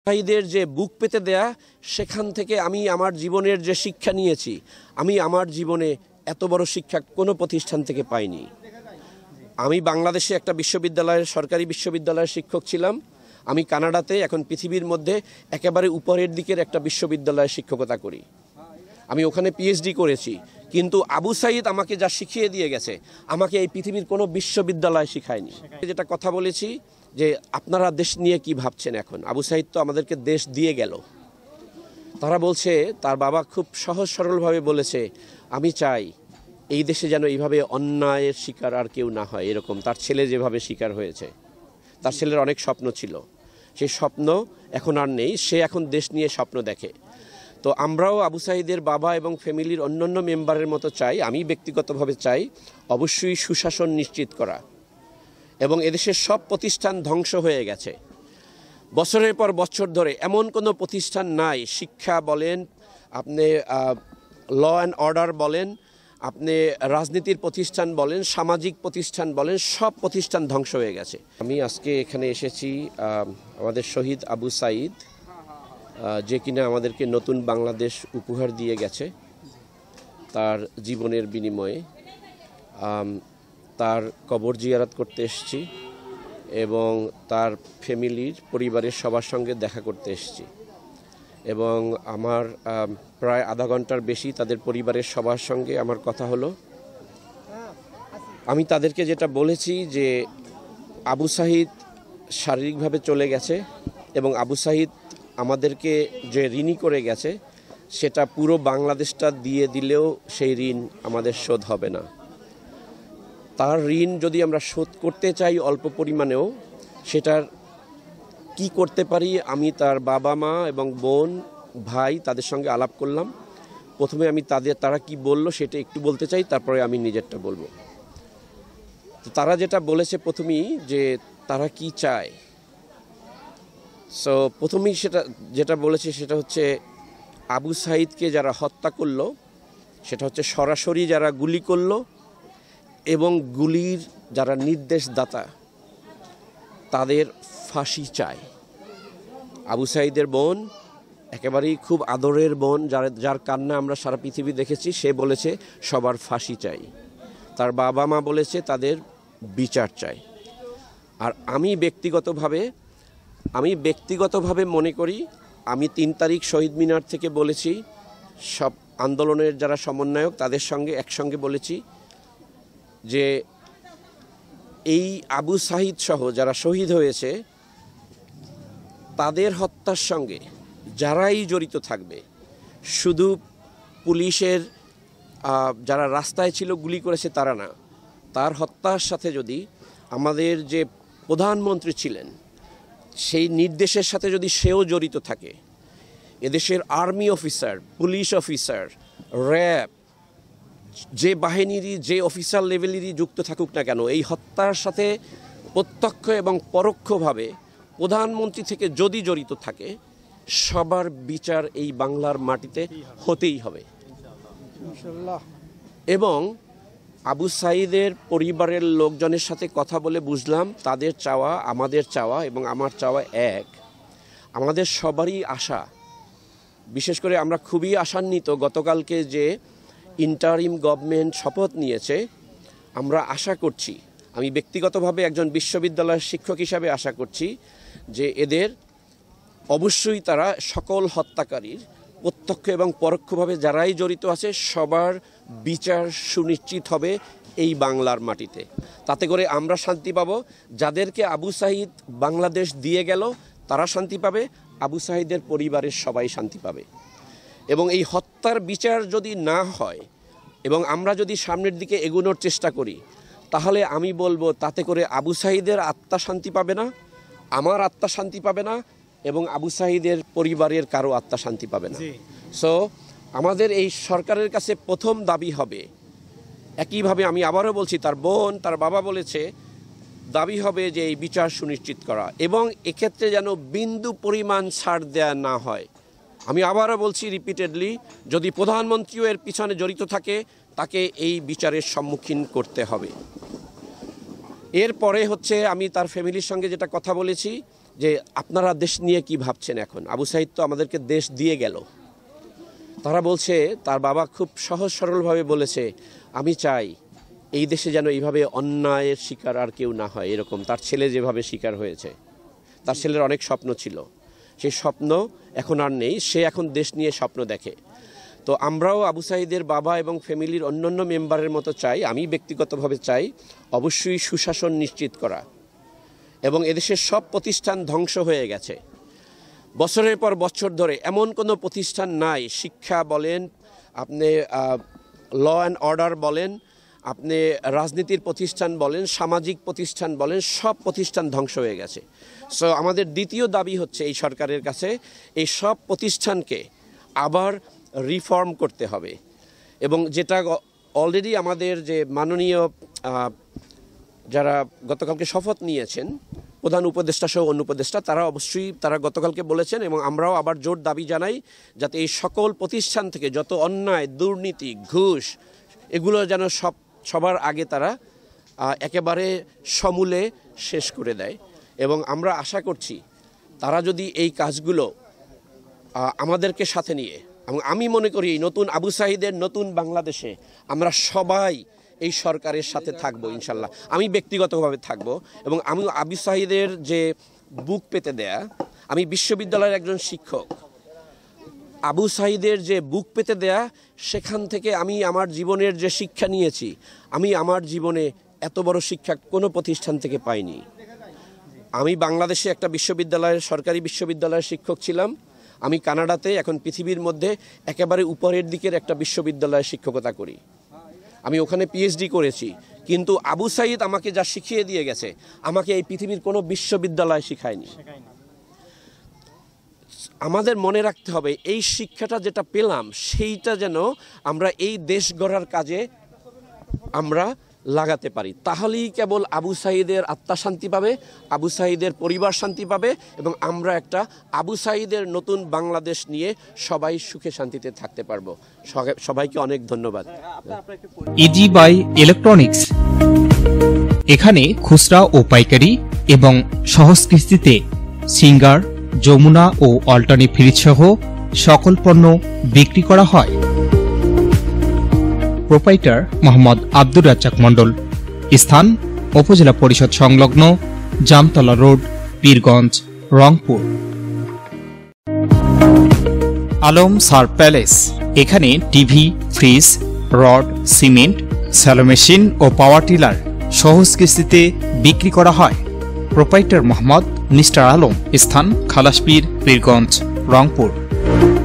ভাইদের যে বুক পেতে দেয়া, সেখান থেকে আমি আমার জীবনের যে শিক্ষা নিয়েছি, আমি আমার জীবনে এত বড় শিক্ষা কোনো প্রতিষ্ঠান থেকে পাইনি। আমি বাংলাদেশে একটা বিশ্ববিদ্যালয়ের, সরকারি বিশ্ববিদ্যালয়ের শিক্ষক ছিলাম। আমি কানাডাতে এখন পৃথিবীর মধ্যে একেবারে উপরের দিকের একটা বিশ্ববিদ্যালয়ে শিক্ষকতা করি। আমি ওখানে পিএইচডি করেছি, কিন্তু আবু সাঈদ আমাকে যা শিখিয়ে দিয়ে গেছে, আমাকে এই পৃথিবীর কোনো বিশ্ববিদ্যালয় শিখায়নি। যেটা কথা বলেছি যে আপনারা দেশ নিয়ে কি ভাবছেন এখন, আবু সাঈদ তো আমাদেরকে দেশ দিয়ে গেল। তারা বলছে, তার বাবা খুব সহজ সরলভাবে বলেছে, আমি চাই এই দেশে যেন এইভাবে অন্যায়ের শিকার আর কেউ না হয়। এরকম তার ছেলে যেভাবে শিকার হয়েছে, তার ছেলের অনেক স্বপ্ন ছিল, সেই স্বপ্ন এখন আর নেই। সে এখন দেশ নিয়ে স্বপ্ন দেখে। তো আমরাও আবু সাঈদের বাবা এবং ফ্যামিলির অন্যান্য মেম্বারের মতো চাই, আমি ব্যক্তিগতভাবে চাই অবশ্যই সুশাসন নিশ্চিত করা। এবং এদেশের সব প্রতিষ্ঠান ধ্বংস হয়ে গেছে বছরের পর বছর ধরে। এমন কোনো প্রতিষ্ঠান নাই, শিক্ষা বলেন, আপনি ল অ্যান্ড অর্ডার বলেন, আপনি রাজনীতির প্রতিষ্ঠান বলেন, সামাজিক প্রতিষ্ঠান বলেন, সব প্রতিষ্ঠান ধ্বংস হয়ে গেছে। আমি আজকে এখানে এসেছি আমাদের শহীদ আবু সাঈদ, যে কিনা আমাদেরকে নতুন বাংলাদেশ উপহার দিয়ে গেছে তার জীবনের বিনিময়ে। তার কবর জিয়ারত করতে এসেছি এবং তার ফ্যামিলির, পরিবারের সবার সঙ্গে দেখা করতে এসেছি। এবং আমার প্রায় আধা ঘন্টার বেশি তাদের পরিবারের সবার সঙ্গে আমার কথা হলো। আমি তাদেরকে যেটা বলেছি যে আবু সাঈদ শারীরিকভাবে চলে গেছে এবং আবু সাঈদ আমাদেরকে যে ঋণী করে গেছে, সেটা পুরো বাংলাদেশটা দিয়ে দিলেও সেই ঋণ আমাদের শোধ হবে না। তার ঋণ যদি আমরা শোধ করতে চাই অল্প পরিমাণেও, সেটার কি করতে পারি, আমি তার বাবা মা এবং বোন ভাই তাদের সঙ্গে আলাপ করলাম। প্রথমে আমি তারা কি বলল সেটা একটু বলতে চাই, তারপরে আমি নিজেরটা বলবো। তো তারা যেটা বলেছে প্রথমেই, যে তারা কি চায়। সো প্রথমেই যেটা বলেছে সেটা হচ্ছে, আবু সাঈদকে যারা হত্যা করলো, সেটা হচ্ছে সরাসরি যারা গুলি করলো এবং গুলির যারা নির্দেশদাতা, তাদের ফাঁসি চায়। আবু সাঈদের বোন, একেবারেই খুব আদরের বোন, যার কান্না আমরা সারা পৃথিবী দেখেছি, সে বলেছে সবার ফাঁসি চাই। তার বাবা মা বলেছে তাদের বিচার চাই। আর আমি ব্যক্তিগতভাবে মনে করি, আমি 3 তারিখ শহীদ মিনার থেকে বলেছি, সব আন্দোলনের যারা সমন্বয়ক তাদের সঙ্গে একসঙ্গে বলেছি যে এই আবু সাঈদ সহ যারা শহীদ হয়েছে, তাদের হত্যার সঙ্গে যারাই জড়িত থাকবে, শুধু পুলিশের যারা রাস্তায় ছিল গুলি করেছে তারা না, তার হত্যার সাথে যদি আমাদের যে প্রধানমন্ত্রী ছিলেন, সেই নির্দেশের সাথে যদি সেও জড়িত থাকে, এদেশের army officer, police officer, RAB, যে বাহিনীরই, যে অফিসার লেভেলেরই যুক্ত থাকুক না কেন, এই হত্যার সাথে প্রত্যক্ষ এবং পরোক্ষভাবে প্রধানমন্ত্রী থেকে যদি জড়িত থাকে, সবার বিচার এই বাংলার মাটিতে হতেই হবে। এবং আবু সাঈদের পরিবারের লোকজনের সাথে কথা বলে বুঝলাম, তাদের চাওয়া, আমাদের চাওয়া এবং আমার চাওয়া এক। আমাদের সবারই আশা, বিশেষ করে আমরা খুবই আশান্বিত গতকালকে যে ইন্টারিম গভর্নমেন্ট শপথ নিয়েছে। আমরা আশা করছি, আমি ব্যক্তিগতভাবে একজন বিশ্ববিদ্যালয়ের শিক্ষক হিসাবে আশা করছি যে এদের অবশ্যই তারা সকল হত্যাকারীর প্রত্যক্ষ এবং পরোক্ষভাবে যারাই জড়িত আছে, সবার বিচার সুনিশ্চিত হবে এই বাংলার মাটিতে। তাতে করে আমরা শান্তি পাবো। যাদেরকে আবু সাঈদ বাংলাদেশ দিয়ে গেল তারা শান্তি পাবে, আবু সাঈদের পরিবারের সবাই শান্তি পাবে। এবং এই হত্যার বিচার যদি না হয় এবং আমরা যদি সামনের দিকে এগোনোর চেষ্টা করি, তাহলে আমি বলবো তাতে করে আবু সাঈদের আত্মা শান্তি পাবে না, আমার আত্মা শান্তি পাবে না, এবং আবু সাঈদের পরিবারের কারো আত্মা শান্তি পাবে না। সো আমাদের এই সরকারের কাছে প্রথম দাবি হবে, একইভাবে আমি আবারও বলছি, তার বোন, তার বাবা বলেছে, দাবি হবে যে এই বিচার সুনিশ্চিত করা এবং এক্ষেত্রে যেন বিন্দু পরিমাণ ছাড় দেয়া না হয়। আমি আবারও বলছি রিপিটেডলি, যদি প্রধানমন্ত্রীও এর পিছনে জড়িত থাকে, তাকে এই বিচারের সম্মুখীন করতে হবে। এরপরে হচ্ছে, আমি তার ফ্যামিলির সঙ্গে যেটা কথা বলেছি যে আপনারা দেশ নিয়ে কি ভাবছেন এখন? আবু সাঈদ তো আমাদেরকে দেশ দিয়ে গেল। তারা বলছে, তার বাবা খুব সহজ সরলভাবে বলেছে, আমি চাই এই দেশে যেন এইভাবে অন্যায়ের শিকার আর কেউ না হয়, এরকম তার ছেলে যেভাবে শিকার হয়েছে। তার ছেলের অনেক স্বপ্ন ছিল, সেই স্বপ্ন এখন আর নেই, সে এখন দেশ নিয়ে স্বপ্ন দেখে। তো আমরাও আবু সাঈদের বাবা এবং ফ্যামিলির অন্যান্য মেম্বারের মতো চাই, আমি ব্যক্তিগতভাবে চাই অবশ্যই সুশাসন নিশ্চিত করা। এবং এদেশের সব প্রতিষ্ঠান ধ্বংস হয়ে গেছে বছরের পর বছর ধরে, এমন কোনো প্রতিষ্ঠান নাই, শিক্ষা বলেন, আপনি ল অ্যান্ড অর্ডার বলেন, আপনি রাজনীতির প্রতিষ্ঠান বলেন, সামাজিক প্রতিষ্ঠান বলেন, সব প্রতিষ্ঠান ধ্বংস হয়ে গেছে। সো আমাদের দ্বিতীয় দাবি হচ্ছে এই সরকারের কাছে এই সব প্রতিষ্ঠানকে আবার রিফর্ম করতে হবে। এবং যেটা অলরেডি আমাদের যে মাননীয় যারা গতকালকে শপথ নিয়েছেন, প্রধান উপদেষ্টা সহ অন্য উপদেষ্টা, তারা অবশ্যই তারা গতকালকে বলেছেন, এবং আমরাও আবার জোর দাবি জানাই যাতে এই সকল প্রতিষ্ঠান থেকে যত অন্যায়, দুর্নীতি, ঘুষ, এগুলো যেন সবার আগে তারা একেবারে সমূলে শেষ করে দেয়। এবং আমরা আশা করছি তারা যদি এই কাজগুলো আমাদেরকে সাথে নিয়ে, এবং আমি মনে করি এই নতুন আবু সাঈদের নতুন বাংলাদেশে আমরা সবাই এই সরকারের সাথে থাকবো ইনশাল্লাহ। আমি ব্যক্তিগতভাবে থাকব, এবং আমি আবু সাঈদের যে বুক পেতে দেয়া, আমি বিশ্ববিদ্যালয়ের একজন শিক্ষক, আবু সাঈদের যে বুক পেতে দেয়া, সেখান থেকে আমি আমার জীবনের যে শিক্ষা নিয়েছি, আমি আমার জীবনে এত বড় শিক্ষা কোনো প্রতিষ্ঠান থেকে পাইনি। আমি বাংলাদেশে একটা বিশ্ববিদ্যালয়ের, সরকারি বিশ্ববিদ্যালয়ের শিক্ষক ছিলাম, আমি কানাডাতে এখন পৃথিবীর মধ্যে একেবারে উপরের দিকের একটা বিশ্ববিদ্যালয়ে শিক্ষকতা করি, আমি ওখানে পিএইচডি করেছি। কিন্তু আবু সাঈদ আমাকে যা শিখিয়ে দিয়ে গেছে, আমাকে এই পৃথিবীর কোনো বিশ্ববিদ্যালয় শিখায়নি। আমাদের মনে রাখতে হবে এই শিক্ষাটা যেটা পেলাম, সেইটা যেন আমরা এই দেশ গড়ার কাজে আমরা লাগাতে পারি। তাহলেই কেবল আবু সাঈদের আত্মা শান্তি পাবে, আবু সাঈদের পরিবার শান্তি পাবে, এবং আমরা একটা আবু সাঈদের নতুন বাংলাদেশ নিয়ে সবাই সুখে শান্তিতে থাকতে পারবো। সবাইকে অনেক ধন্যবাদ। ইজি বাই ইলেকট্রনিক্স, এখানে খুচরা ও পাইকারি এবং সহজ কিস্তিতে সিঙ্গার, যমুনা ও অল্টারনি ফ্রিজ সহ সকল পণ্য বিক্রি করা হয়। প্রোপাইটার মোহাম্মদ আব্দুর রাজ্জাক মণ্ডল, স্থান উপজেলা পরিষদ সংলগ্ন, জামতলা রোড, পীরগঞ্জ, রংপুর। আলম সার প্যালেস, এখানে TV, fridge, rod, cement, shallow machine ও পাওয়ার টিলার সহজ কিস্তিতে বিক্রি করা হয়। প্রোপাইটার মোহাম্মদ মিস্টার আলম, স্থান খালাসপীর, পীরগঞ্জ, রংপুর।